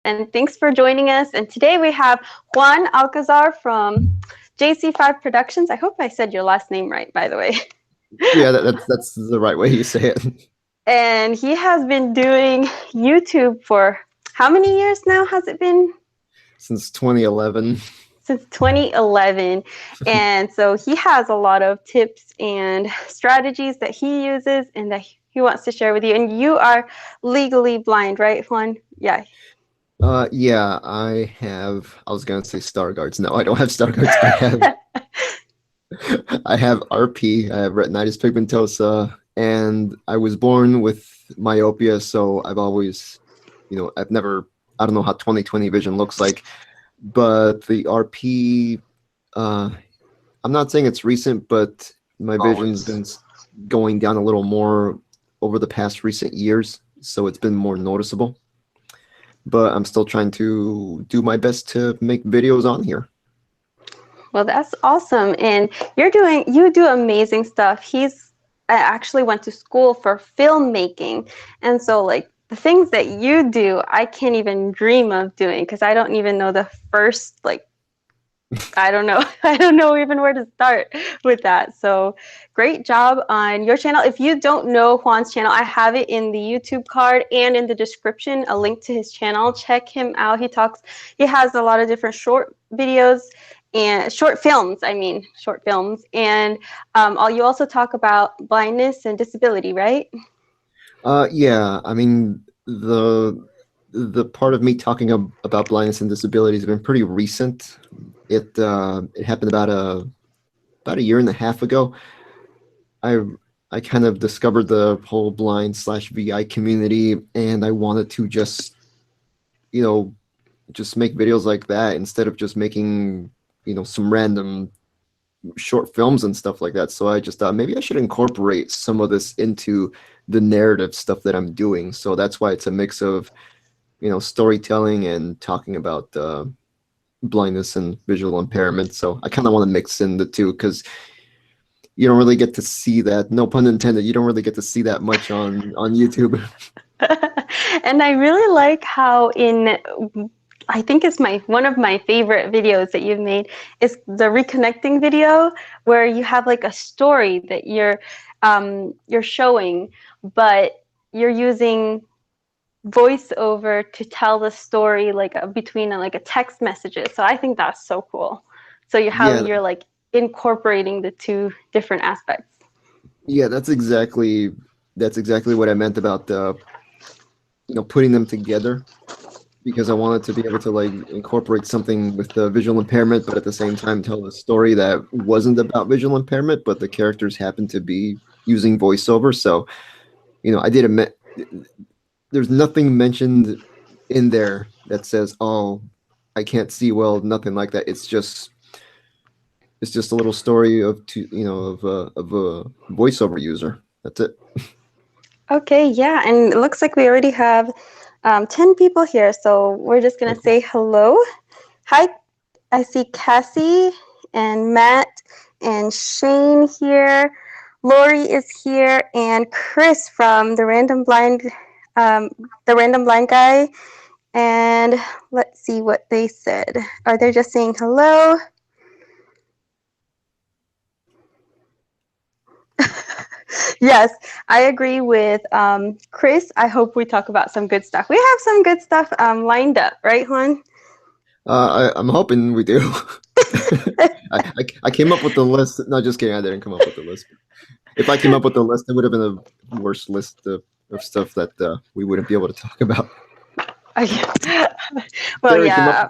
and thanks for joining us. And today we have Juan Alcazar from JC5 Productions. I hope I said your last name right, by the way. Yeah, that's the right way you say it. And he has been doing YouTube for how many years now has it been? Since 2011. Since 2011. And so he has a lot of tips and strategies that he uses and that he wants to share with you. And you are legally blind, right, Juan? Yeah. Yeah, I was gonna say Stargard's. No, I don't have Stargard's. I have RP, I have retinitis pigmentosa, and I was born with myopia, so I've always, I don't know how 20/20 vision looks like, but the RP, I'm not saying it's recent, but my vision's been going down a little more over the past recent years, so it's been more noticeable. But I'm still trying to do my best to make videos on here. Well, that's awesome. And you do amazing stuff. I actually went to school for filmmaking. And so like the things that you do, I can't even dream of doing because I don't even know the first, I don't know. I don't know even where to start with that. So great job on your channel. If you don't know Juan's channel, I have it in the YouTube card and in the description, a link to his channel. Check him out. He has a lot of different short videos and short films. And you also talk about blindness and disability, right? Yeah, I mean the part of me talking about blindness and disability has been pretty recent. It happened about a year and a half ago. I kind of discovered the whole blind/VI community, and I wanted to just make videos like that instead of just making some random short films and stuff like that. So I just thought maybe I should incorporate some of this into the narrative stuff that I'm doing. So that's why it's a mix of storytelling and talking about blindness and visual impairment. So I kind of want to mix in the two because you don't really get to see that, no pun intended, you don't really get to see that much on YouTube. And I really like how I think it's one of my favorite videos that you've made is the Reconnecting video, where you have like a story that you're showing, but you're using voiceover to tell the story between a text messages. So I think that's so cool. So you're like incorporating the two different aspects. Yeah, that's exactly what I meant about putting them together, because I wanted to be able to like incorporate something with the visual impairment, but at the same time tell a story that wasn't about visual impairment, but the characters happened to be using voiceover. So, I did admit there's nothing mentioned in there that says, "Oh, I can't see well," nothing like that. It's just a little story of a voiceover user. That's it. Okay, yeah, and it looks like we already have 10 people here, so we're just gonna say hello. Hi, I see Cassie and Matt and Shane here. Lori is here, and Chris from the Random Blind Guy. And let's see what they said. Are they just saying hello? Yes, I agree with Chris. I hope we talk about some good stuff. We have some good stuff lined up, right, Juan? I'm hoping we do. I came up with the list. No, just kidding. I didn't come up with the list. If I came up with the list, it would have been a worse list of stuff that we wouldn't be able to talk about. Well, Carrie yeah.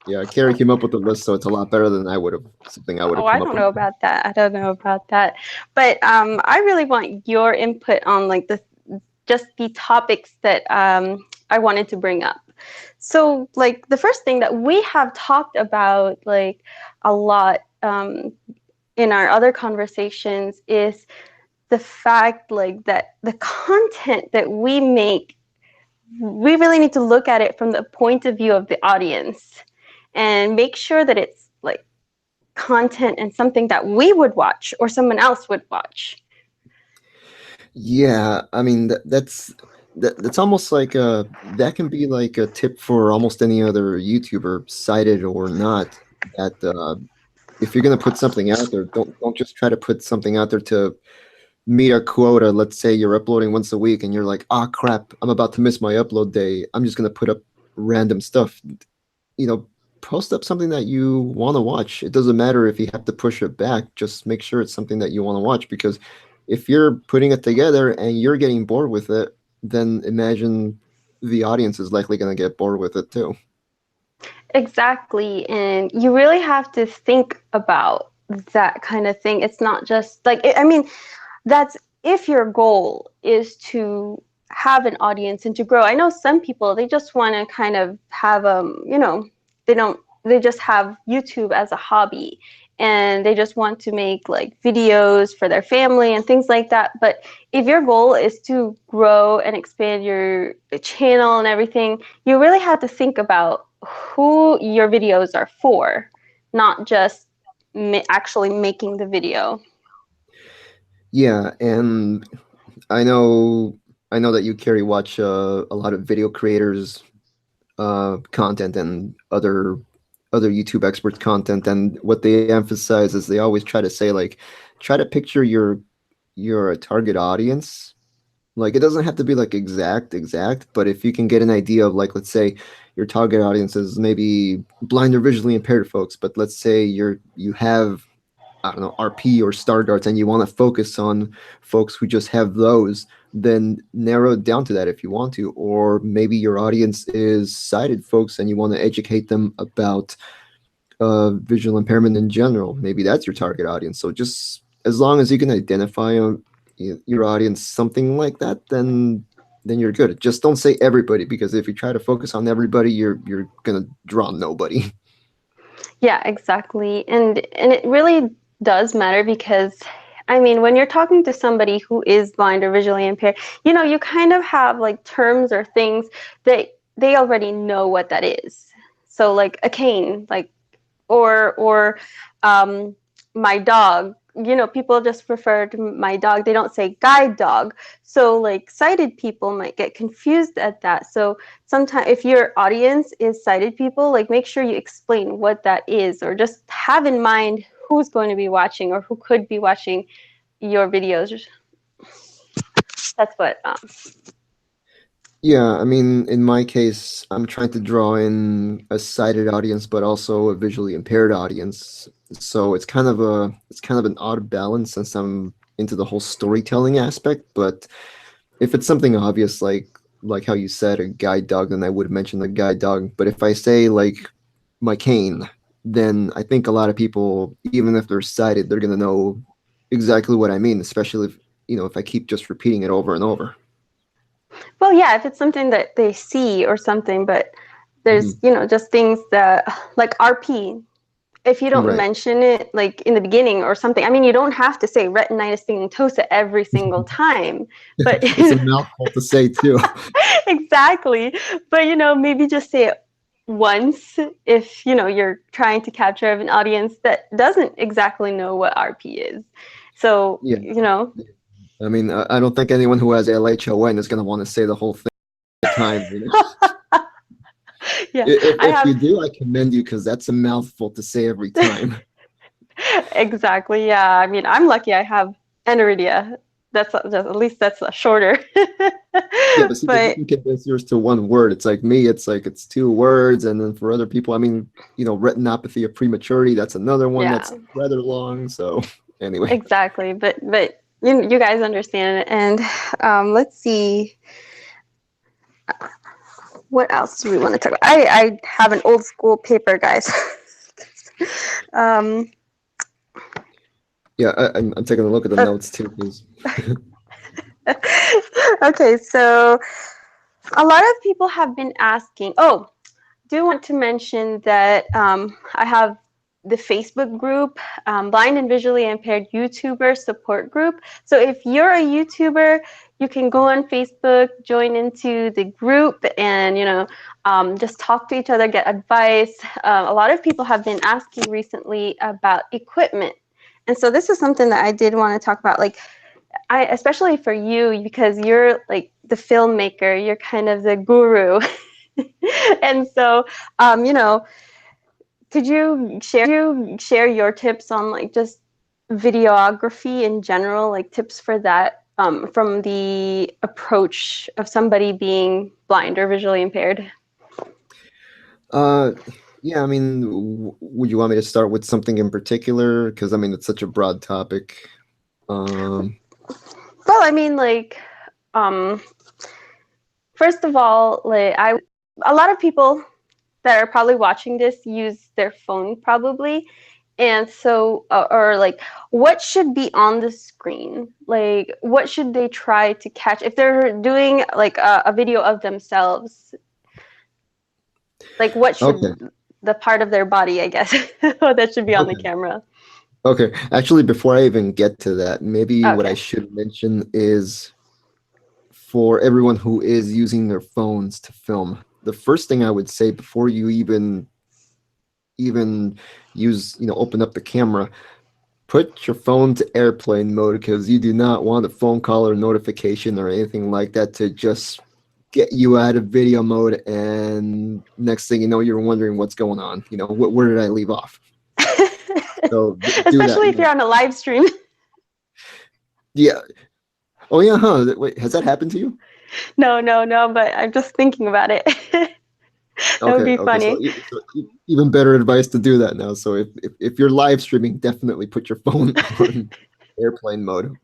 Yeah, Carrie came up with the list, so it's a lot better than I would have. Something I would have. Oh, I don't know about that. I don't know about that. But I really want your input on just the topics that I wanted to bring up. So the first thing that we have talked about a lot in our other conversations is the fact that the content that we make, we really need to look at it from the point of view of the audience and make sure that it's content and something that we would watch or someone else would watch. Yeah, I mean that's almost like that can be like a tip for almost any other YouTuber, cited or not. That if you're gonna put something out there, don't just try to put something out there to meet a quota. Let's say you're uploading once a week, and you're like, ah, crap, I'm about to miss my upload day. I'm just gonna put up random stuff. You know, post up something that you want to watch. It doesn't matter if you have to push it back. Just make sure it's something that you want to watch, because if you're putting it together and you're getting bored with it, then imagine the audience is likely going to get bored with it too. Exactly. And you really have to think about that kind of thing. It's not just like, I mean, that's if your goal is to have an audience and to grow. I know some people, they just want to kind of have they don't they just have YouTube as a hobby, and they just want to make like videos for their family and things like that. But if your goal is to grow and expand your channel and everything, you really have to think about who your videos are for, not just actually making the video. Yeah, and I know that you carry watch a lot of video creators content and other YouTube experts content, and what they emphasize is they always try to say like, try to picture your target audience. Like, it doesn't have to be like exact, but if you can get an idea of, like, let's say your target audience is maybe blind or visually impaired folks, but let's say you have, I don't know, RP or star darts, and you want to focus on folks who just have those, then narrow it down to that if you want to. Or maybe your audience is sighted folks and you want to educate them about visual impairment in general. Maybe that's your target audience. So just as long as you can identify your audience, something like that, then you're good. Just don't say everybody, because if you try to focus on everybody, you're gonna draw nobody. Yeah, exactly. And it really does matter because I mean, when you're talking to somebody who is blind or visually impaired, you kind of have like terms or things that they already know what that is. So like a cane, like or um, my dog. People just refer to my dog. They don't say guide dog. So like sighted people might get confused at that. So sometimes if your audience is sighted people, like make sure you explain what that is, or just have in mind who's going to be watching or who could be watching your videos. That's what. Yeah, I mean, in my case, I'm trying to draw in a sighted audience, but also a visually impaired audience. So it's kind of an odd balance, since I'm into the whole storytelling aspect. But if it's something obvious, like how you said, a guide dog, then I would mention the guide dog. But if I say like my cane, then I think a lot of people, even if they're sighted, they're gonna know exactly what I mean, especially if I keep just repeating it over and over. Well, yeah, if it's something that they see or something, but there's, Mhm. just things that like RP. If you don't Right. mention it like in the beginning or something, I mean, you don't have to say retinitis pigmentosa every single time, but It's a mouthful to say too. exactly. But maybe just say it once if you're trying to capture an audience that doesn't exactly know what RP is. So, Yeah. I mean, I don't think anyone who has LHON is going to want to say the whole thing at the time. yeah, I If you have do, I commend you, because that's a mouthful to say every time. exactly. Yeah, I mean, I'm lucky I have aniridia. At least that's shorter. Yeah, but see, but you But can condense yours to one word. It's like me, it's like it's two words, and then for other people, I mean, retinopathy of prematurity, that's another one yeah, that's rather long. So anyway, exactly. But you guys understand it. And let's see, what else do we want to talk about? I have an old school paper, guys. um, yeah, I'm taking a look at the uh, notes too, because okay, so a lot of people have been asking. Oh, do want to mention that I have the Facebook group, Blind and Visually Impaired YouTuber Support Group. So if you're a YouTuber, you can go on Facebook, join into the group, and just talk to each other, get advice. A lot of people have been asking recently about equipment, and so this is something that I did want to talk about. Like, especially for you, because you're like the filmmaker, you're kind of the guru. And so, you know, could you share your tips on like just videography in general, like tips for that, from the approach of somebody being blind or visually impaired? Uh, yeah, I mean, would you want me to start with something in particular? Because I mean, it's such a broad topic. Um, Well, I mean, like, um, first of all, like a lot of people that are probably watching this use their phone probably. And so, or like, what should be on the screen? Like, what should they try to catch if they're doing like a video of themselves? Like, what okay, should the part of their body, I guess, that should be on the okay, camera? okay. Actually, before I even get to that, maybe what I Okay. should mention is for everyone who is using their phones to film, the first thing I would say before you even use, open up the camera, put your phone to airplane mode because you do not want a phone call or notification or anything like that to just get you out of video mode. And next thing you know, you're wondering what's going on. Where did I leave off? So do that. Especially if you're on a live stream. Yeah. Oh yeah, huh? Wait, has that happened to you? No, no, no, but I'm just thinking about it. That would Okay, be okay. So, funny. even better advice to do that now. So if you're live streaming, definitely put your phone on airplane mode.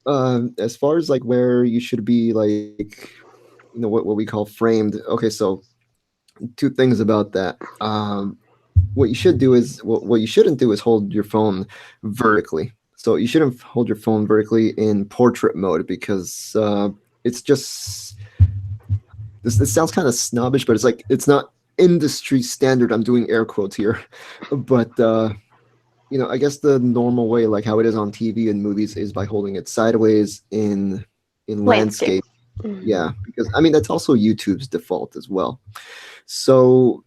As far as like where you should be, like, what we call framed. Okay, so two things about that. What you should do is what you shouldn't do is hold your phone vertically. So you shouldn't hold your phone vertically in portrait mode because it's just this sounds kind of snobbish, but it's not industry standard. I'm doing air quotes here, but I guess the normal way, like how it is on TV and movies, is by holding it sideways in Landscape. landscape. Yeah, because I mean that's also YouTube's default as well. So,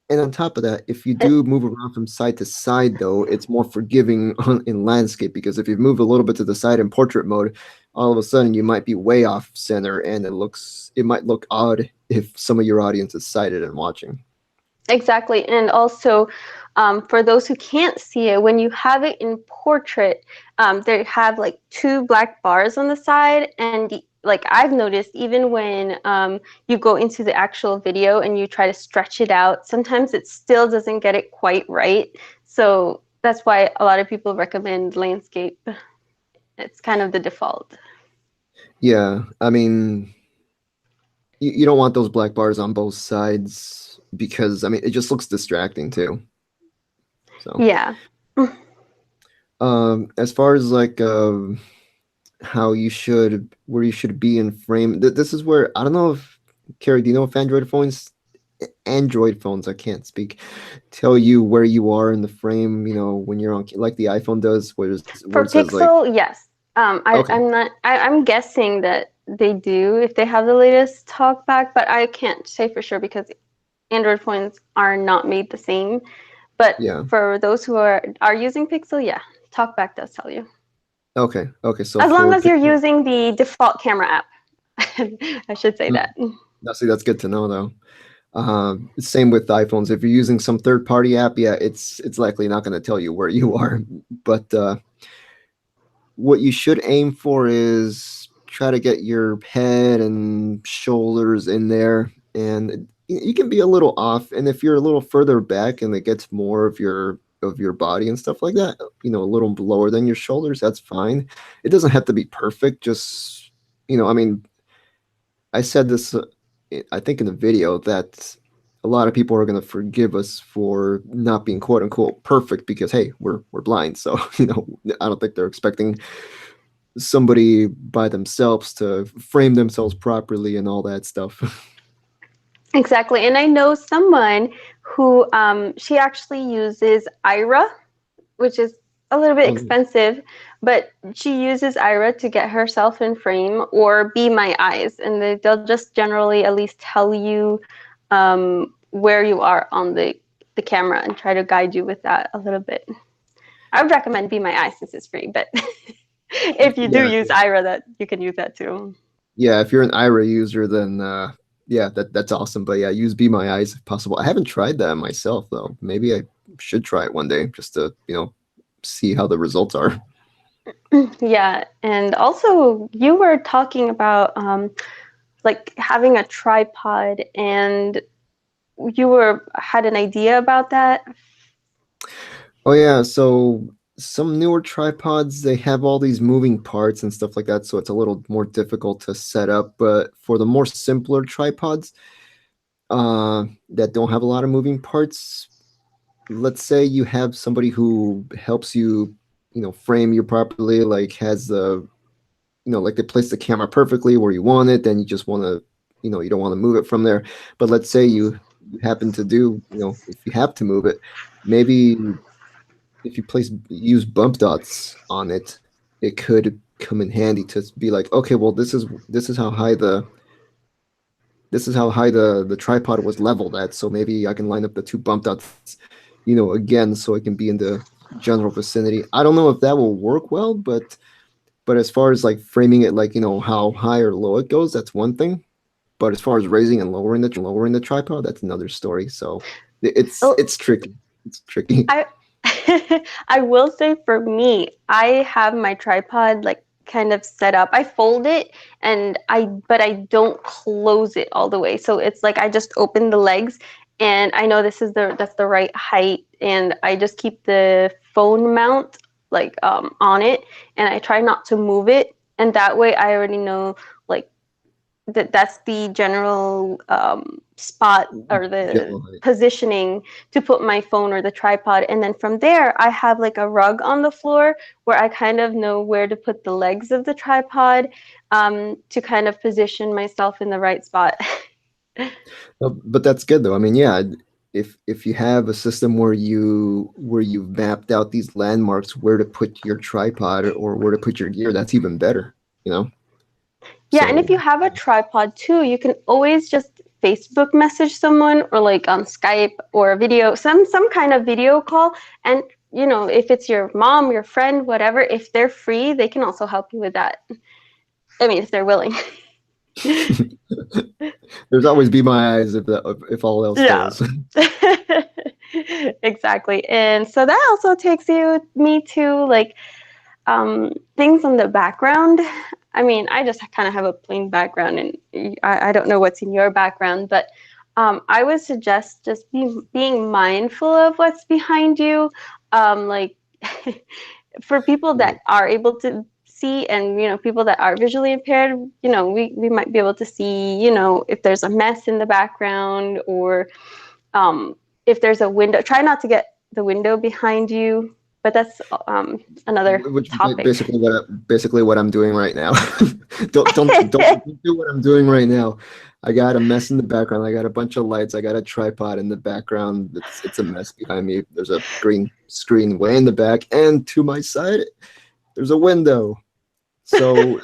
and on top of that, if you do move around from side to side, though, it's more forgiving in landscape because if you move a little bit to the side in portrait mode, all of a sudden you might be way off center, and it might look odd if some of your audience is sighted and watching. Exactly. And also, for those who can't see it, when you have it in portrait, they have like two black bars on the side. And like I've noticed, even when you go into the actual video and you try to stretch it out, sometimes it still doesn't get it quite right. So that's why a lot of people recommend landscape. It's kind of the default. Yeah, I mean, you don't want those black bars on both sides because I mean it just looks distracting too. So, Yeah. as far as like how where you should be in frame, this is where I don't know if Carrie, do you know if Android phones, I can't speak, tell you where you are in the frame, when you're on, like the iPhone does, where For it says like, Pixel, yes. okay, I'm not. I'm guessing that they do if they have the latest Talkback, but I can't say for sure because Android phones are not made the same. But yeah, for those who are using Pixel, yeah, Talkback does tell you. okay, so As long for as you're Pixel, using the default camera app, I should say mm, that. now see, that's good to know though. Same with iPhones. If you're using some third-party app, yeah, it's likely not going to tell you where you are. But what you should aim for is try to get your head and shoulders in there, and you can be a little off. And if you're a little further back and it gets more of your body and stuff like that, a little lower than your shoulders, that's fine. It doesn't have to be perfect. Just I mean, I said this, I think in the video that a lot of people are going to forgive us for not being quote unquote perfect because hey, we're blind. So I don't think they're expecting somebody by themselves to frame themselves properly and all that stuff. Exactly, and I know someone who she actually uses Ira, which is a little bit Oh, nice. expensive, but she uses Ira to get herself in frame or Be My Eyes, and they'll just generally at least tell you where you are on the camera and try to guide you with that a little bit. I would recommend Be My Eyes since it's free, but If you do Yeah, use Ira, that you can use that too. yeah. If you're an Ira user, then yeah, that's awesome. But yeah, use Be My Eyes if possible. I haven't tried that myself though. Maybe I should try it one day just to see how the results are. Yeah, and also you were talking about like having a tripod, and you were had an idea about that. Oh yeah, so some newer tripods, they have all these moving parts and stuff like that, so it's a little more difficult to set up. But for the more simpler tripods, that don't have a lot of moving parts, let's say you have somebody who helps you, frame you properly, like has the, like they place the camera perfectly where you want it, then you just want to, you don't want to move it from there. But let's say you happen to do, if you have to move it, maybe if you use bump dots on it, it could come in handy to be like, okay, well, this is how high the tripod was leveled at, so maybe I can line up the two bump dots, again, so it can be in the general vicinity. I don't know if that will work well, but as far as like framing it, like how high or low it goes, that's one thing. But as far as raising and lowering the tripod, that's another story. So it's Oh, it's tricky. It's tricky. I I will say for me, I have my tripod like kind of set up. I fold it and but I don't close it all the way. So it's like I just open the legs and I know that's the right height, and I just keep the phone mount like on it, and I try not to move it, and that way I already know like that's the general spot or the General height. positioning to put my phone or the tripod. And then from there, I have like a rug on the floor where I kind of know where to put the legs of the tripod to kind of position myself in the right spot. But that's good though. I mean, yeah, if you have a system where you've mapped out these landmarks where to put your tripod or where to put your gear, that's even better, you know? Yeah, and So if you have a tripod too, you can always just Facebook message someone or like on Skype or a video, some kind of video call. And if it's your mom, your friend, whatever, if they're free, they can also help you with that. I mean, if they're willing. there's always Be My Eyes if all else Yeah. fails. Exactly. And so that also takes me to like things on the background. I mean, I just kind of have a plain background, and I don't know what's in your background, but I would suggest just being mindful of what's behind you. Like for people that are able to see, and people that are visually impaired, we might be able to see, if there's a mess in the background, or if there's a window. Try not to get the window behind you, but that's another Which is topic. basically what I'm doing right now. Don't do what I'm doing right now. I got a mess in the background. I got a bunch of lights. I got a tripod in the background. It's a mess behind me. There's a green screen way in the back, and to my side, there's a window. So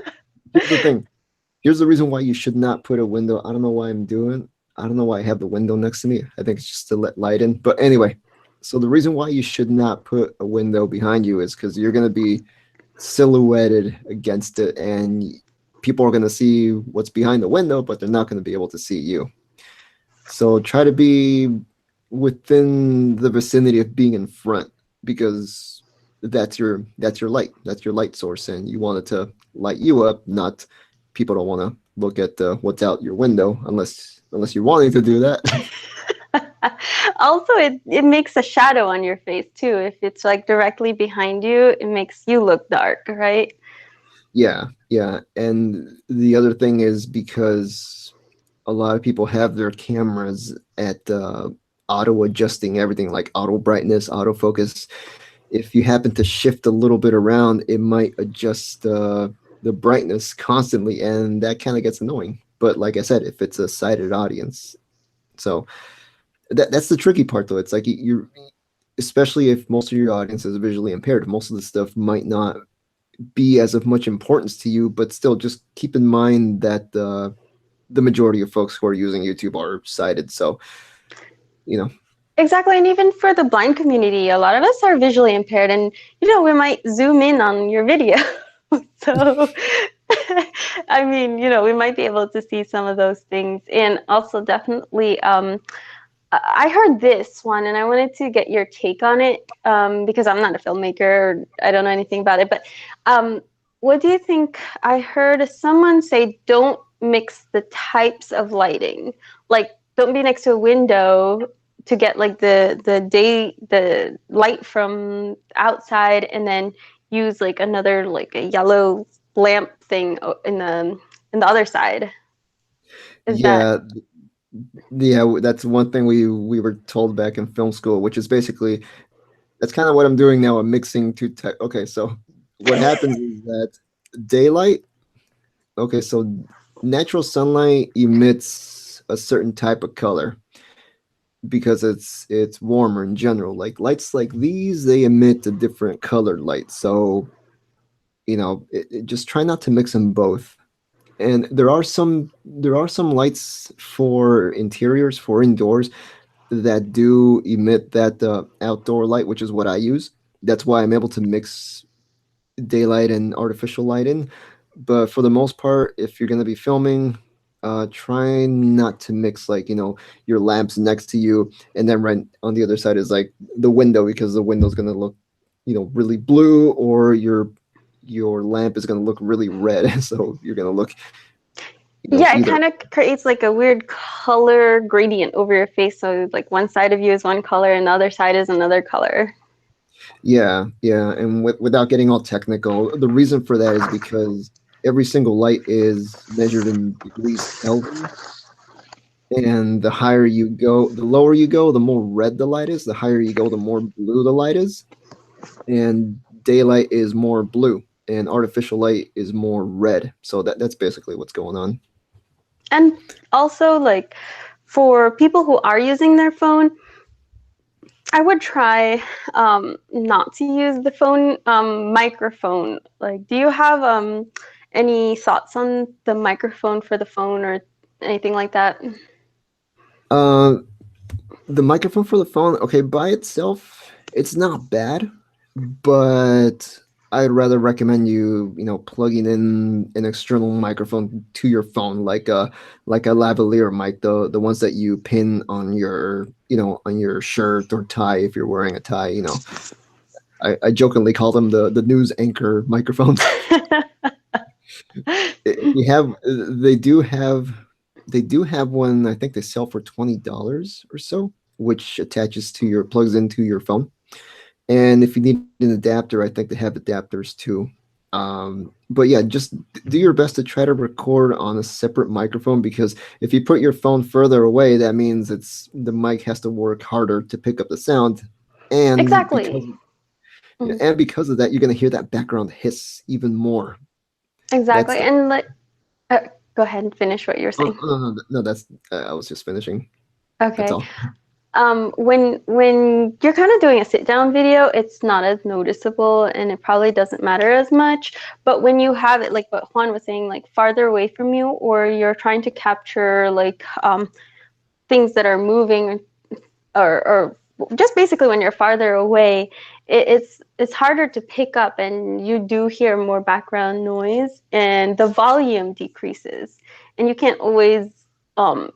here's the thing. Here's the reason why you should not put a window. I don't know why I'm doing. I don't know why I have the window next to me. I think it's just to let light in. But anyway, so the reason why you should not put a window behind you is because you're going to be silhouetted against it, and people are going to see what's behind the window, but they're not going to be able to see you. So try to be within the vicinity of being in front, because that's your light source, and you want it to light you up. Not people don't want to look at what's out your window unless you're wanting to do that. Also, it makes a shadow on your face too. If it's like directly behind you, it makes you look dark, right? Yeah, yeah. And the other thing is, because a lot of people have their cameras at auto adjusting everything, like auto brightness, autofocus. If you happen to shift a little bit around, it might adjust the brightness constantly, and that kind of gets annoying. But like I said, if it's a sighted audience, so that's the tricky part, though. It's like you're, especially if most of your audience is visually impaired, most of the stuff might not be as of much importance to you, but still just keep in mind that the majority of folks who are using YouTube are sighted. So, you know, Exactly. And even for the blind community, a lot of us are visually impaired, and we might zoom in on your video. So, I mean, we might be able to see some of those things. And also, definitely, I heard this one and I wanted to get your take on it because I'm not a filmmaker. I don't know anything about it. But um, what do you think? I heard someone say don't mix the types of lighting. Like, don't be next to a window to get like the light from outside, and then use like another, like a yellow lamp thing in the other side. Is that Yeah, yeah, that's one thing we were told back in film school, which is basically that's kind of what I'm doing now. I'm mixing two tech. Okay, so what happens is that daylight. Okay, so natural sunlight emits a certain type of color because it's warmer in general. Like lights like these, they emit a different colored light. So just try not to mix them both. And there are some lights for interiors, for indoors, that do emit that outdoor light, which is what I use. That's why I'm able to mix daylight and artificial light in. But for the most part, if you're going to be filming, try not to mix, like, your lamps next to you, and then right on the other side is like the window, because the window's going to look, really blue, or your lamp is going to look really red. So you're going to look, Yeah, it either. kind of creates like a weird color gradient over your face. So like one side of you is one color and the other side is another color. Yeah, yeah, and without getting all technical, the reason for that is because every single light is measured in degrees Kelvin, and the higher you go, the lower you go, the more red the light is. The higher you go, the more blue the light is. And daylight is more blue, and artificial light is more red. So that's basically what's going on. And also, like, for people who are using their phone, I would try not to use the phone microphone. Like, do you have any thoughts on the microphone for the phone or anything like that? Uh, the microphone for the phone, okay, by itself, it's not bad, but I'd rather recommend plugging in an external microphone to your phone, like a lavalier mic, the ones that you pin on your shirt or tie if you're wearing a tie. I jokingly call them the news anchor microphones. If you have, they do have one. I think they sell for $20 or so, which attaches to your plugs into your phone. And if you need an adapter, I think they have adapters too. But yeah, just do your best to try to record on a separate microphone, because if you put your phone further away, that means the mic has to work harder to pick up the sound, and because Exactly. Mhm. and because of that, you're gonna hear that background hiss even more. That's Exactly. the And like, uh, go ahead and finish what you were oh, saying. no, no, no, no, that's I was just finishing. That's Okay. all. When you're kind of doing a sit down video, it's not as noticeable and it probably doesn't matter as much. But when you have it, like what Juan was saying, like farther away from you, or you're trying to capture like things that are moving, or just basically when you're farther away, it's harder to pick up, and you do hear more background noise, and the volume decreases, and you can't always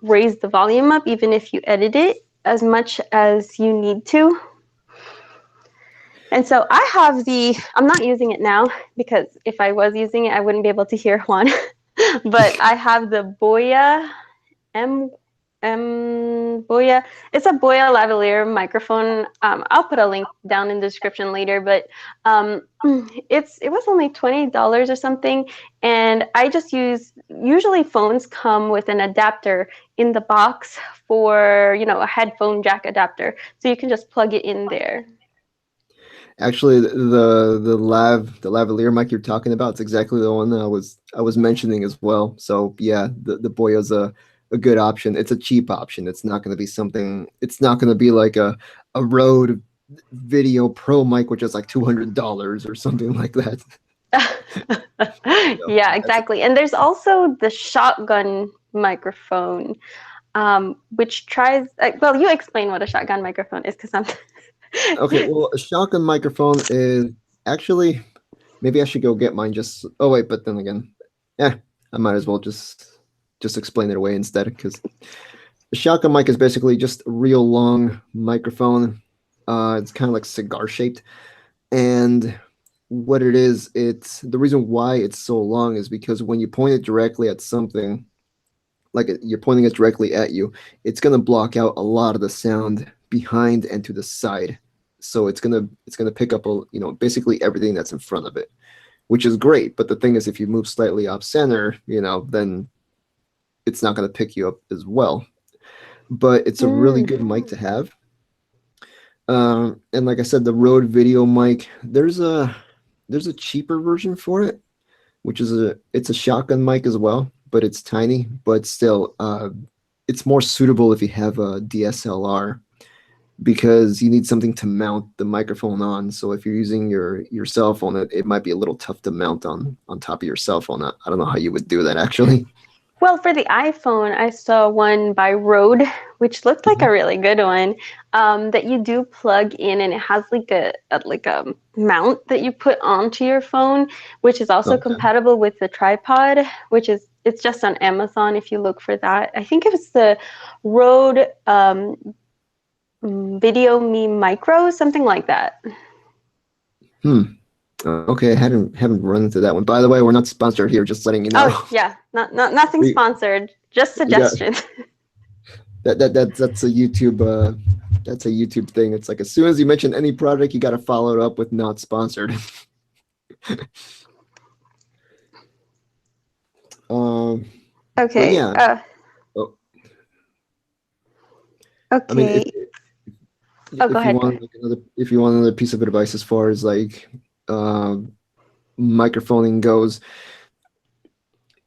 raise the volume up even if you edit it as much as you need to. And so I'm not using it now because if I was using it, I wouldn't be able to hear Juan. But I have the Boya M Boya. It's a Boya lavalier microphone. I'll put a link down in the description later, but it was only $20 or something, and I just use. Usually, phones come with an adapter in the box for a headphone jack adapter, so you can just plug it in there. Actually, the lavalier mic you're talking about, it's exactly the one that I was mentioning as well. So yeah, the Boya's a good option. It's a cheap option. It's not going to be something. It's not going to be like a Rode Video Pro mic, which is like $200 or something like that. So Yeah, that's exactly. And there's also the shotgun microphone, which tries. Well, you explain what a shotgun microphone is, because I'm. okay. Well, a shotgun microphone is actually. maybe I should go get mine. Just oh wait, but then again, yeah, I might as well just explain it away instead because the shotgun mic is basically just a real long microphone. It's kind of like cigar shaped, and what it is, it's the reason why it's so long is because when you point it directly at something, like you're pointing it directly at you, it's gonna block out a lot of the sound behind and to the side. So it's gonna pick up basically everything that's in front of it, which is great. But the thing is, if you move slightly off center, then it's not gonna pick you up as well. But it's a really Mm. good mic to have. And like I said, the Rode Video mic, there's a cheaper version for it, which is it's a shotgun mic as well, but it's tiny. But still, it's more suitable if you have a DSLR because you need something to mount the microphone on. So if you're using your cell phone, it might be a little tough to mount on top of your cell phone. I don't know how you would do that actually. Well, for the iPhone, I saw one by Rode, which looked like Mhm. a really good one, that you do plug in, and it has like a mount that you put onto your phone, which is also Okay. compatible with the tripod, which is it's just on Amazon if you look for that. I think it was the Rode Video Me Micro, something like that. Hmm. Okay, I haven't run into that one. By the way, we're not sponsored here. Just letting you know. Oh yeah, nothing we sponsored, just we got suggestions. that's a YouTube thing. It's like as soon as you mention any product, you got to follow it up with not sponsored. um, but Okay. yeah, oh, I mean, Okay. Oh, go if you ahead. Go want ahead. like another piece of advice as far as like microphoning goes,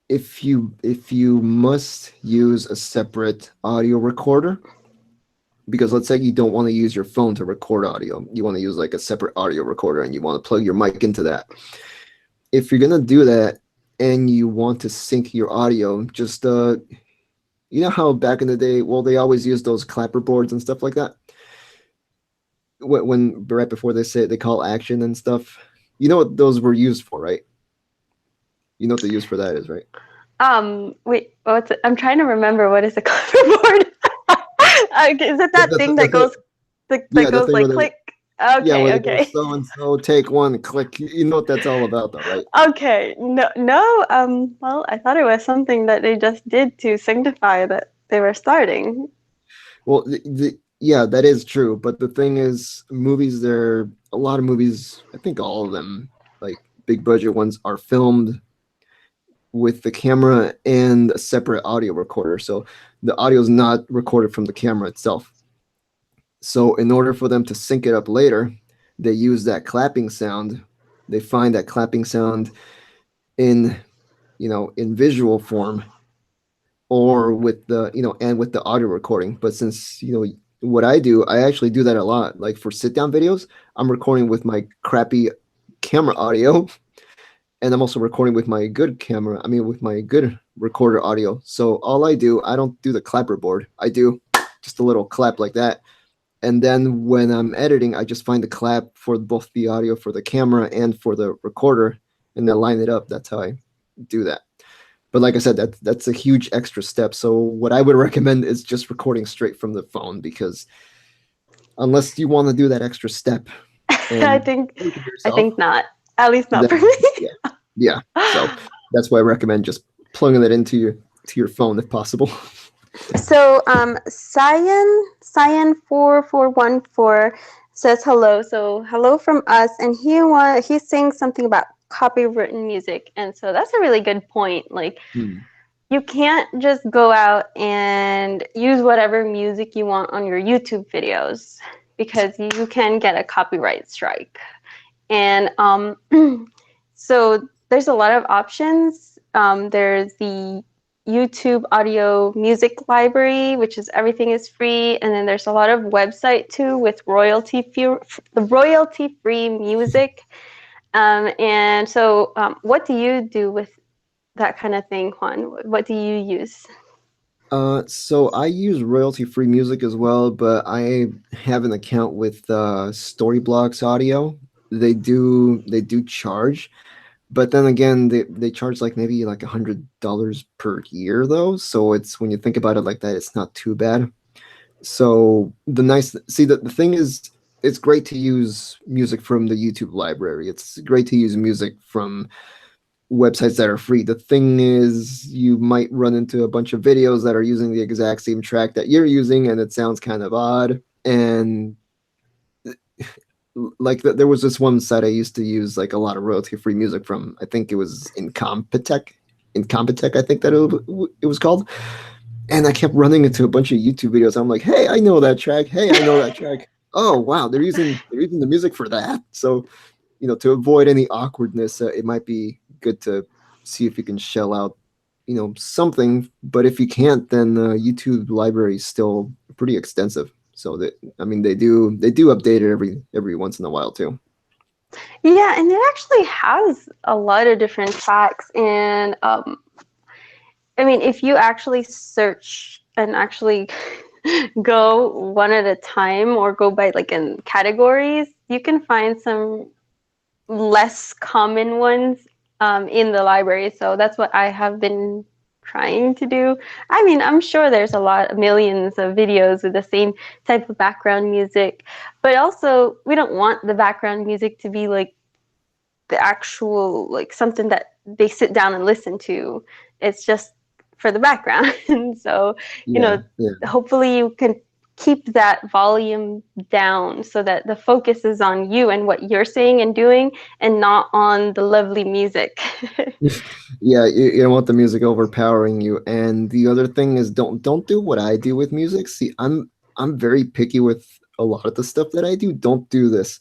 if you must use a separate audio recorder, because let's say you don't want to use your phone to record audio, you want to use like a separate audio recorder and you want to plug your mic into that. If you're gonna do that and you want to sync your audio, just you know how back in the day, well, they always used those clapper boards and stuff like that. When right before they say they call action and stuff, you know what those were used for, right? You know what the use for that is, right? Wait, what's it? I'm trying to remember what is a clipboard. Okay, is it That, that that's thing the that thing. that Yeah, the goes thing where like they click? yeah where Okay, they go okay. so and so take one click. You know what that's all about, though, right? Okay. No, no, well, I thought it was something that they just did to signify that they were starting. Well, yeah, that is true. But the thing is, movies, there a lot of movies. I think all of them, like big budget ones, are filmed with the camera and a separate audio recorder. So the audio is not recorded from the camera itself. So in order for them to sync it up later, they use that clapping sound. They find that clapping sound in in visual form or with the and with the audio recording. But since what I do, I actually do that a lot. Like for sit down videos, I'm recording with my crappy camera audio, and I'm also recording with my good camera. I mean, with my good recorder audio. So all I do, I don't do the clapper board. I do just a little clap like that. And then when I'm editing, I just find the clap for both the audio for the camera and for the recorder, and then line it up. That's how I do that. But like I said, that's a huge extra step. So what I would recommend is just recording straight from the phone because unless you want to do that extra step I and think do it I yourself, think not. At least not for then me. yeah, yeah. So that's why I recommend just plugging it into your phone if possible. So, Cyan4414 says hello. So, hello from us, and he's saying something about copywritten music, and so that's a really good point. Like, Hmm. you can't just go out and use whatever music you want on your YouTube videos because you can get a copyright strike. And so there's a lot of options. There's the YouTube audio music library, which is everything is free, and then there's a lot of website too with royalty free music. And so, what do you do with that kind of thing, Juan? What do you use? So I use royalty-free music as well, but I have an account with Storyblocks Audio. they do charge, but then again, they charge like maybe like $100 per year though. So it's, when you think about it like that, it's not too bad. So the thing is, it's great to use music from the YouTube library. It's great to use music from websites that are free. The thing is, you might run into a bunch of videos that are using the exact same track that you're using, and it sounds kind of odd. And like there was this one site I used to use like a lot of royalty free music from. I think it was Incompetech, I think that it was called. And I kept running into a bunch of YouTube videos. I'm like, hey, I know that track. Hey, I know that track. Oh wow, they're using the music for that. So, to avoid any awkwardness, it might be good to see if you can shell out, something. But if you can't, then YouTube library is still pretty extensive. So that, I mean, they do update it every once in a while too. Yeah, and it actually has a lot of different tracks. And I mean, if you actually search and actually go one at a time or go by like in categories, you can find some less common ones in the library. So that's what I have been trying to do. I mean, I'm sure there's millions of videos with the same type of background music, but also we don't want the background music to be like the actual, like something that they sit down and listen to. It's just for the background. And so, you Yeah, know, yeah. hopefully you can keep that volume down so that the focus is on you and what you're saying and doing, and not on the lovely music. Yeah, you don't want the music overpowering you. And the other thing is, don't do what I do with music. See, I'm very picky with a lot of the stuff that I do. Don't do this.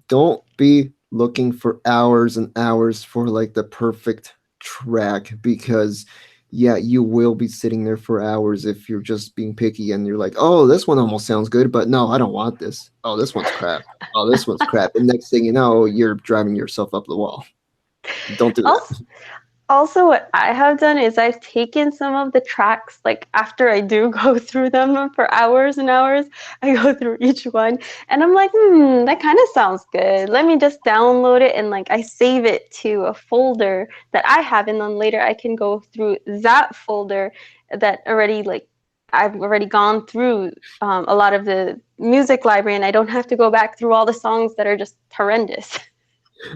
Don't be looking for hours and hours for like the perfect track, because yeah, you will be sitting there for hours if you're just being picky and you're like, "Oh, this one almost sounds good, but no, I don't want this. Oh, this one's crap. Oh, this one's crap." And next thing you know, you're driving yourself up the wall. Don't do Also, that. Also, what I have done is I've taken some of the tracks, like after I do go through them for hours and hours, I go through each one and I'm like, that kind of sounds good. Let me just download it and like I save it to a folder that I have, and then later I can go through that folder that already like I've already gone through a lot of the music library, and I don't have to go back through all the songs that are just horrendous.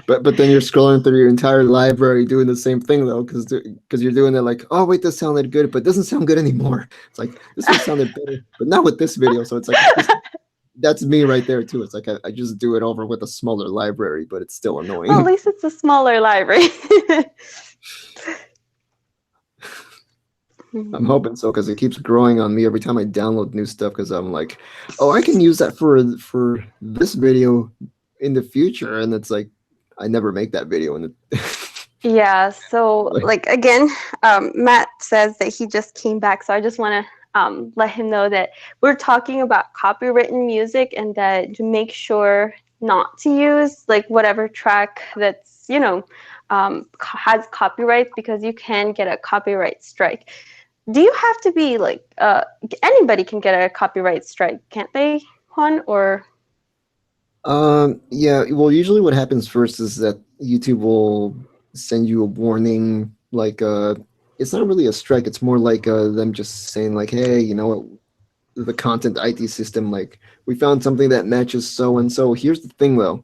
But then you're scrolling through your entire library doing the same thing though, because you're doing it like, oh wait, this sounded good, but it doesn't sound good anymore. It's like, this one sounded better, but not with this video. So it's like, that's me right there too. It's like I just do it over with a smaller library, but it's still Well, at annoying. least it's a smaller library. I'm hoping so, because it keeps growing on me every time I download new stuff. Because I'm like, oh, I can use that for this video in the future, and it's like, I never make that video, and Yeah, so like, like again, Matt says that he just came back, so I just want to let him know that we're talking about copywritten music, and that to make sure not to use like whatever track that's has copyright, because you can get a copyright strike. Do you have to be like anybody can get a copyright strike, can't they, Juan? Or Yeah, well, usually what happens first is that YouTube will send you a warning, like it's not really a strike, it's more like them just saying like, hey, you know what, the content ID system, like, we found something that matches so and so. Here's the thing though,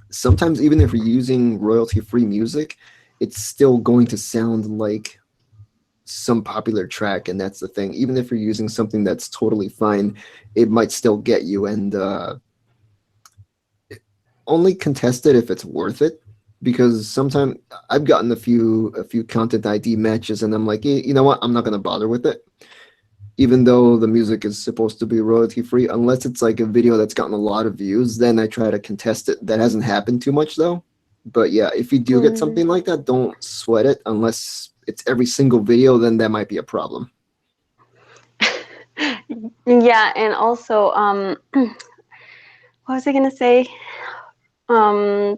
sometimes even if you're using royalty-free music, it's still going to sound like some popular track, and that's the thing. Even if you're using something that's totally fine, it might still get you, and only contest it if it's worth it, because sometimes I've gotten a few content ID matches and I'm like, you know what, I'm not gonna bother with it, even though the music is supposed to be royalty free, unless it's like a video that's gotten a lot of views. Then I try to contest it. That hasn't happened too much though. But yeah, if you do get mm, something like that, don't sweat it unless it's every single video. Then that might be a problem. yeah, and also what was I gonna say? Um,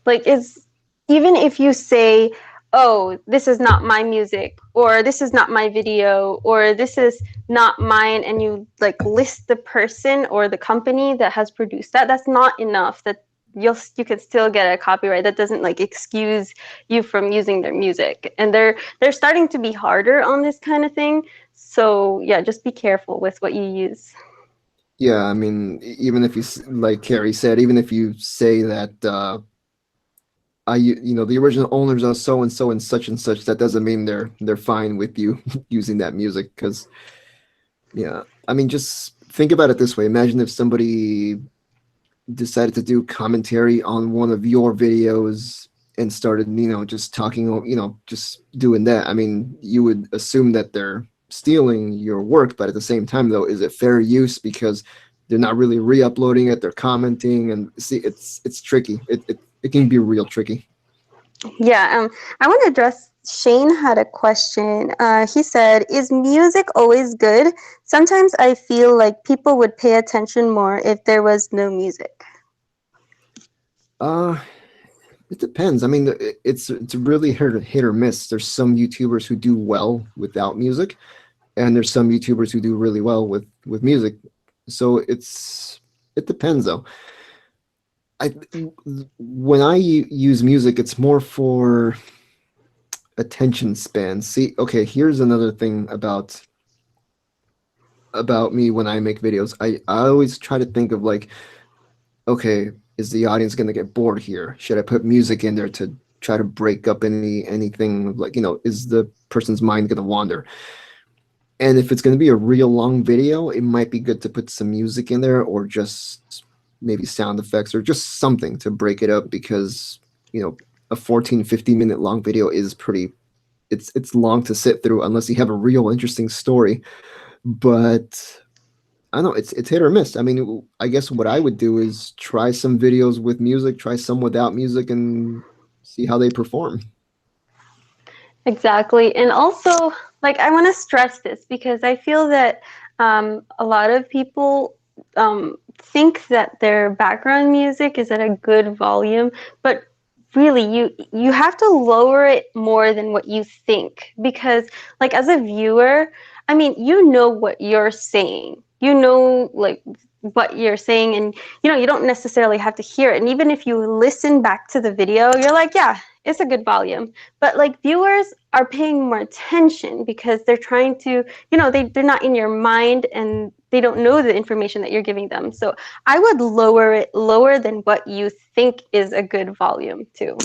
like is even if you say oh, this is not my music, or this is not my video, or this is not mine, and you like list the person or the company that has produced that, that's not enough. That you can still get a copyright. That doesn't like excuse you from using their music. And they're starting to be harder on this kind of thing. So yeah, just be careful with what you use. Yeah, I mean, even if like Carrie said, even if you say that the original owners are so and such, that doesn't mean they're fine with you using that music. Because yeah, I mean, just think about it this way. Imagine if somebody decided to do commentary on one of your videos and started, just talking, just doing that. I mean, you would assume that they're stealing your work, but at the same time, though, is it fair use? Because they're not really re-uploading it; they're commenting, and see, it's tricky. It can be real tricky. Yeah, I want to address. Shane had a question. He said, "Is music always good? Sometimes I feel like people would pay attention more if there was no music." Uh, it depends. I mean, it's really hit or miss. There's some YouTubers who do well without music, and there's some YouTubers who do really well with music. So it depends though. I when I use music, it's more for attention span. See, okay, here's another thing about me when I make videos. I always try to think of like, okay, is the audience going to get bored here? Should I put music in there to try to break up anything, like, is the person's mind going to wander? And if it's going to be a real long video, it might be good to put some music in there, or just maybe sound effects, or just something to break it up, because a 14-15 minute long video is pretty, it's long to sit through unless you have a real interesting story. But I don't know, it's hit or miss. I mean, I guess what I would do is try some videos with music, try some without music, and see how they perform. Exactly. And also, like, I want to stress this because I feel that a lot of people think that their background music is at a good volume, but really you have to lower it more than what you think, because like as a viewer, I mean, you know what you're saying. You know like what you're saying, and you don't necessarily have to hear it. And even if you listen back to the video, you're like, yeah, it's a good volume. But like viewers are paying more attention because they're trying to, they're not in your mind, and they don't know the information that you're giving them. So I would lower it lower than what you think is a good volume too.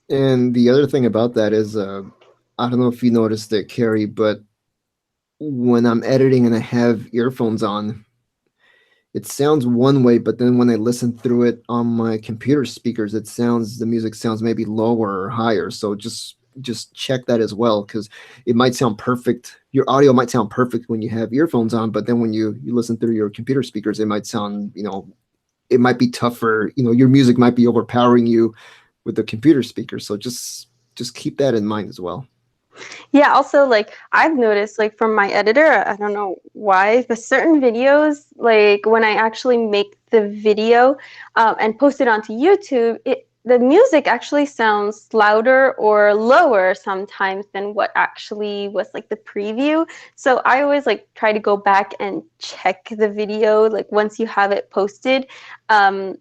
And the other thing about that is, I don't know if you noticed it, Carrie, but when I'm editing and I have earphones on, it sounds one way, but then when I listen through it on my computer speakers, the music sounds maybe lower or higher. So just check that as well, because it might sound perfect. Your audio might sound perfect when you have earphones on, but then when you listen through your computer speakers, it might sound, it might be tougher. Your music might be overpowering you with the computer speakers. So just keep that in mind as well. Yeah, also like I've noticed like from my editor, I don't know why, but certain videos, like when I actually make the video and post it onto YouTube, the music actually sounds louder or lower sometimes than what actually was like the preview. So I always like try to go back and check the video like once you have it posted. Um,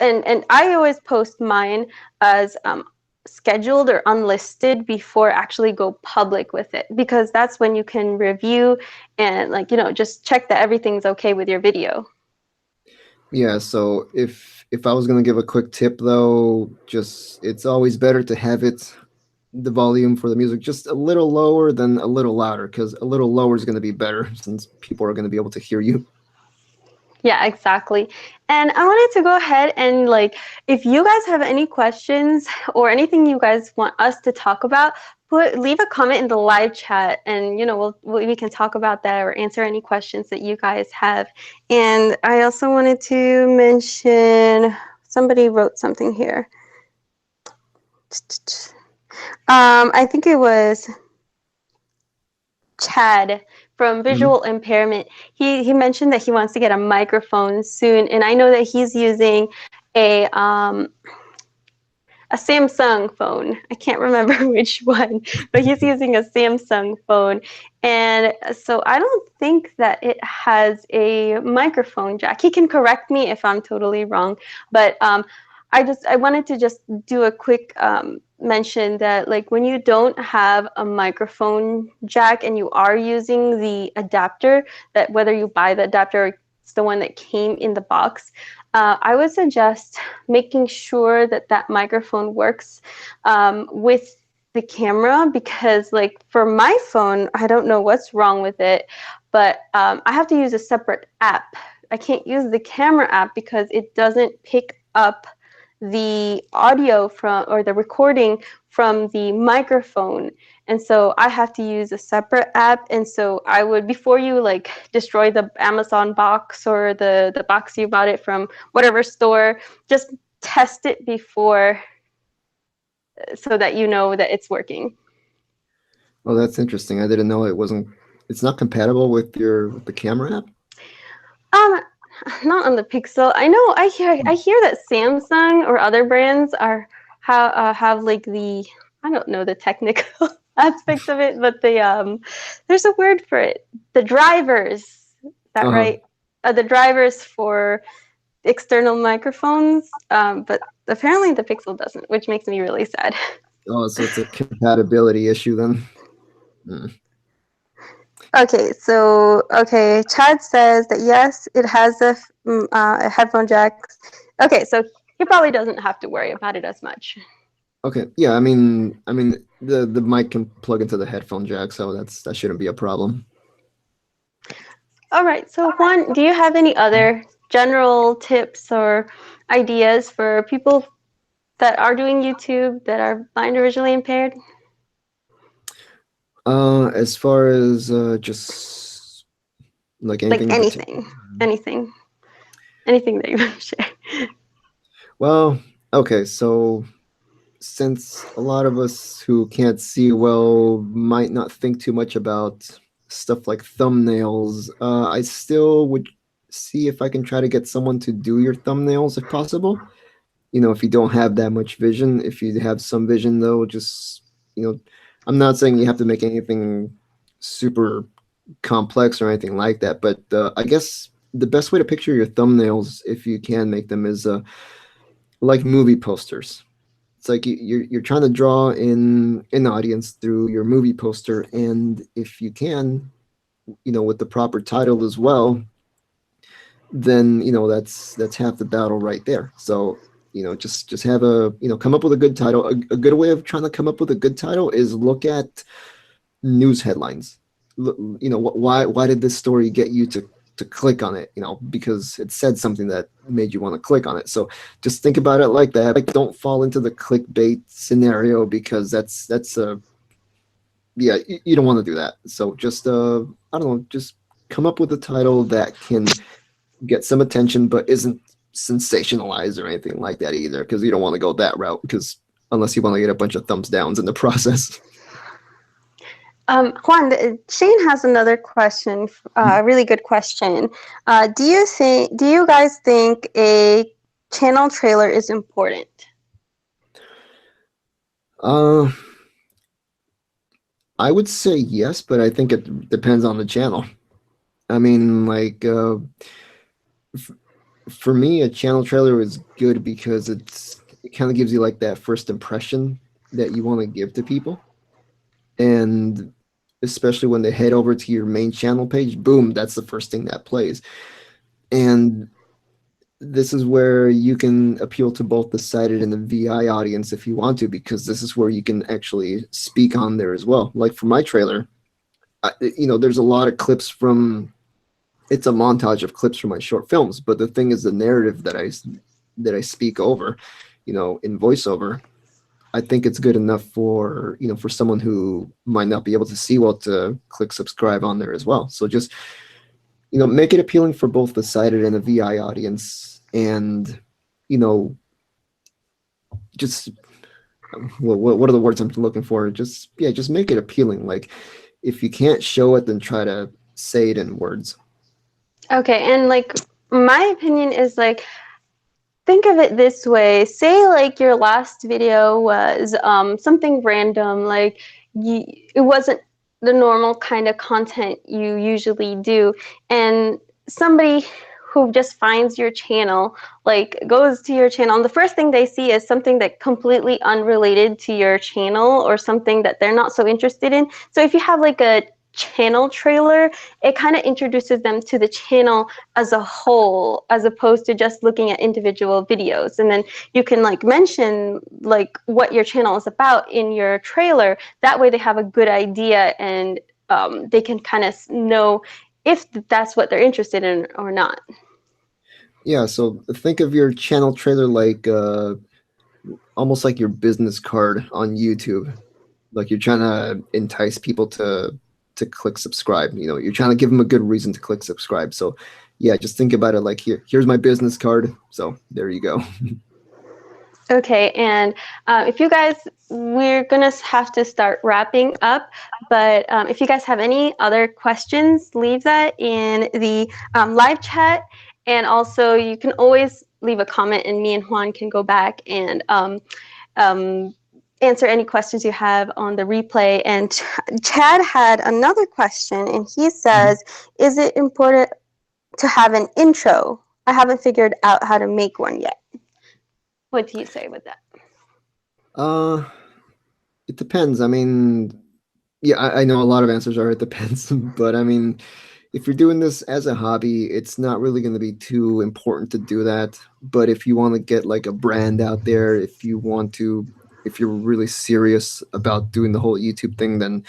and I always post mine as scheduled or unlisted before actually go public with it, because that's when you can review and like just check that everything's okay with your video. Yeah, so if I was gonna give a quick tip though, just it's always better to have the volume for the music just a little lower than a little louder, because a little lower is gonna be better since people are gonna be able to hear you. Yeah, exactly. And I wanted to go ahead and like, if you guys have any questions or anything you guys want us to talk about, leave a comment in the live chat, and we can talk about that or answer any questions that you guys have. And I also wanted to mention, somebody wrote something here. I think it was Chad from Mhm. Visual Impairment. He mentioned that he wants to get a microphone soon, and I know that he's using a a Samsung phone. I can't remember which one, but he's using a Samsung phone. And so I don't think that it has a microphone jack. He can correct me if I'm totally wrong, but I wanted to just do a quick mention that like when you don't have a microphone jack and you are using the adapter, that whether you buy the adapter or it's the one that came in the box, I would suggest making sure that that microphone works with the camera, because like for my phone, I don't know what's wrong with it, but I have to use a separate app. I can't use the camera app because it doesn't pick up the audio from or the recording from the microphone, and so I have to use a separate app. And so I would, before you like destroy the Amazon box or the box you bought it from whatever store, just test it before so that you know that it's working. Oh, that's interesting. I didn't know it wasn't. It's not compatible with the camera app. Um, Not on the Pixel. I know I hear that Samsung or other brands are have like the, I don't know the technical aspects of it, but there's a word for it. The drivers. Is that Uh-huh. right? The drivers for external microphones, but apparently the Pixel doesn't, which makes me really sad. Oh, so it's a compatibility issue then. Hmm. Okay, Chad says that yes, it has a headphone jack. Okay, so he probably doesn't have to worry about it as much. Okay. Yeah. I mean, the mic can plug into the headphone jack, so that shouldn't be a problem. All right, so Juan, do you have any other general tips or ideas for people that are doing YouTube that are blind or visually impaired? As far as just like Like anything in particular. anything, anything that you want to share. Well, okay. So since a lot of us who can't see well might not think too much about stuff like thumbnails, I still would see if I can try to get someone to do your thumbnails if possible. If you don't have that much vision, if you have some vision though, just, I'm not saying you have to make anything super complex or anything like that, but I guess the best way to picture your thumbnails, if you can make them, is like movie posters. It's like you're trying to draw in an audience through your movie poster, and if you can, with the proper title as well, then that's half the battle right there. So just have come up with a good title. A good way of trying to come up with a good title is look at news headlines. Why did this story get you to click on it? Because it said something that made you want to click on it. So just think about it like that. Like, don't fall into the clickbait scenario, because that's yeah, you don't want to do that. So just I don't know, just come up with a title that can get some attention but isn't sensationalized or anything like that either, because you don't want to go that route, because unless you want to get a bunch of thumbs downs in the process. Juan, Shane has another question, a really good question. Do you guys think a channel trailer is important? uh I would say yes, but I think it depends on the channel. I mean, like, f- for me, a channel trailer is good because it kind of gives you like that first impression that you want to give to people, and especially when they head over to your main channel page, boom, that's the first thing that plays. And this is where you can appeal to both the sighted and the VI audience if you want to, because this is where you can actually speak on there as well. Like for my trailer, there's a lot of clips from. It's a montage of clips from my short films, but the thing is, the narrative that I speak over, in voiceover, I think it's good enough for for someone who might not be able to see well to click subscribe on there as well. So just make it appealing for both the sighted and the VI audience, and you know just what are the words I'm looking for? Just, yeah, just make it appealing. Like, if you can't show it, then try to say it in words. Okay, and like my opinion is like think of it this way. Say like your last video was something random, like it wasn't the normal kind of content you usually do, and somebody who just finds your channel, like goes to your channel, and the first thing they see is something that completely unrelated to your channel or something that they're not so interested in. So if you have like a channel trailer, it kind of introduces them to the channel as a whole, as opposed to just looking at individual videos. And then you can like mention like what your channel is about in your trailer. That way they have a good idea, and they can kind of know if that's what they're interested in or not. Yeah, so think of your channel trailer like almost like your business card on YouTube. Like you're trying to entice people to click subscribe. You know, you're trying to give them a good reason to click subscribe. So yeah, just think about it like here's my business card. So there you go. Okay, and if you guys, we're gonna have to start wrapping up, but if you guys have any other questions, leave that in the live chat, and also you can always leave a comment, and me and Juan can go back and um, answer any questions you have on the replay. And Chad had another question, and he says, is it important to have an intro? I haven't figured out how to make one yet. What do you say with that? Uh, it depends. I mean, yeah, I know a lot of answers are it depends, but I mean, if you're doing this as a hobby, it's not really going to be too important to do that. But if you want to get like a brand out there, if you're really serious about doing the whole YouTube thing, then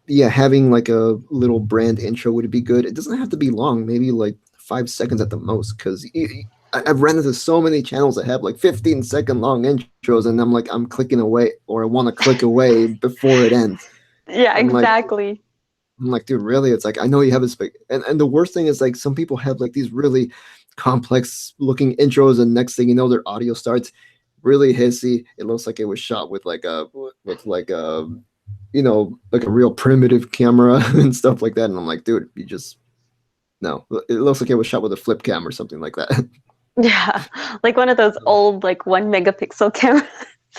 yeah, having like a little brand intro would be good. It doesn't have to be long, maybe like 5 seconds at the most, because I've ran into so many channels that have like 15-second long intros, and I'm clicking away, or I want to click away before it ends. Yeah, I'm like, exactly. dude, really? It's like I know you have a and the worst thing is like some people have like these really complex looking intros, and next thing you know, their audio starts really hissy. It looks like it was shot with like a like a real primitive camera and stuff like that. And I'm like, dude, you just no. It looks like it was shot with a flip cam or something like that. Yeah, like one of those old like 1 megapixel cameras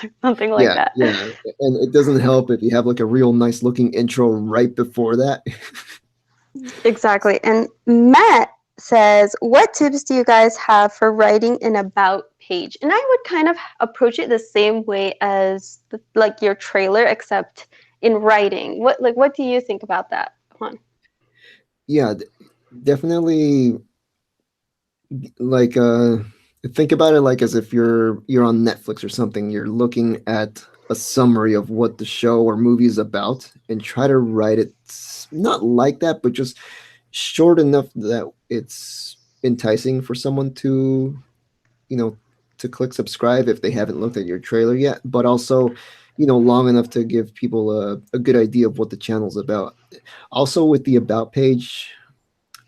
or something like Yeah, that. yeah. And it doesn't help if you have like a real nice looking intro right before that. Exactly. And Matt says, what tips do you guys have for writing an about page? And I would kind of approach it the same way as like your trailer, except in writing. What do you think about that, Juan? Yeah, definitely like think about it like as if you're on Netflix or something. You're looking at a summary of what the show or movie is about and try to write it not like that, but just short enough that it's enticing for someone to, you know, to click subscribe if they haven't looked at your trailer yet, but also, long enough to give people a good idea of what the channel's about. Also, with the about page,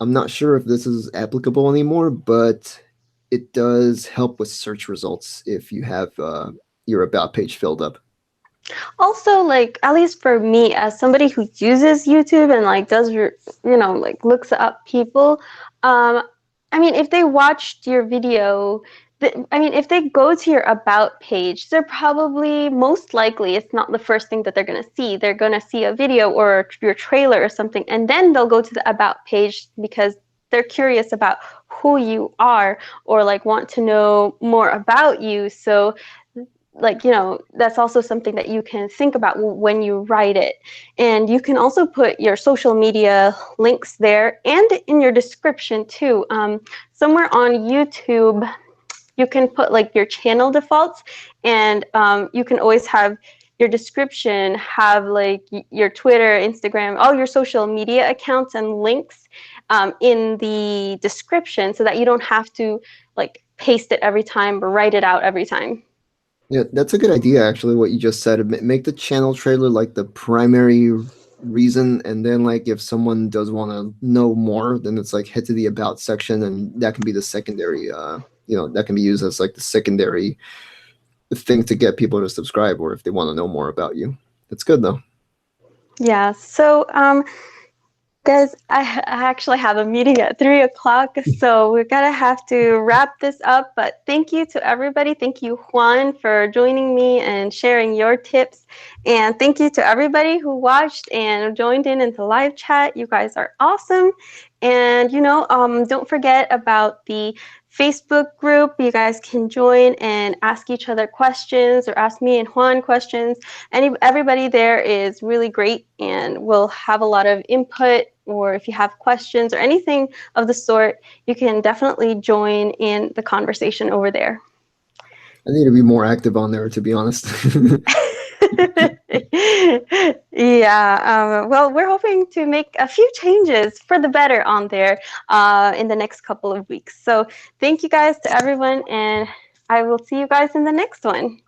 I'm not sure if this is applicable anymore, but it does help with search results if you have your about page filled up. Also, like, at least for me, as somebody who uses YouTube and like does your, like looks up people, um, I mean, if they watched your video, I mean, if they go to your about page, they're probably most likely, it's not the first thing that they're going to see. They're going to see a video or your trailer or something, and then they'll go to the about page because they're curious about who you are or like want to know more about you. So like, that's also something that you can think about when you write it. And you can also put your social media links there and in your description too. Somewhere on YouTube, you can put like your channel defaults, and you can always have your description have like your Twitter, Instagram, all your social media accounts and links in the description, so that you don't have to like paste it every time or write it out every time. Yeah, that's a good idea, actually, what you just said. Make the channel trailer like the primary reason, and then like if someone does want to know more, then it's like head to the about section, and that can be the secondary. That can be used as like the secondary thing to get people to subscribe, or if they want to know more about you. That's good though. Yeah. So Guys, I actually have a meeting at 3 o'clock, so we're gonna have to wrap this up. But thank you to everybody. Thank you, Juan, for joining me and sharing your tips. And thank you to everybody who watched and joined in the live chat. You guys are awesome. And don't forget about the Facebook group. You guys can join and ask each other questions or ask me and Juan questions. Everybody there is really great and will have a lot of input, or if you have questions or anything of the sort, you can definitely join in the conversation over there. I need to be more active on there, to be honest. Yeah, well, we're hoping to make a few changes for the better on there in the next couple of weeks. So thank you guys to everyone, and I will see you guys in the next one.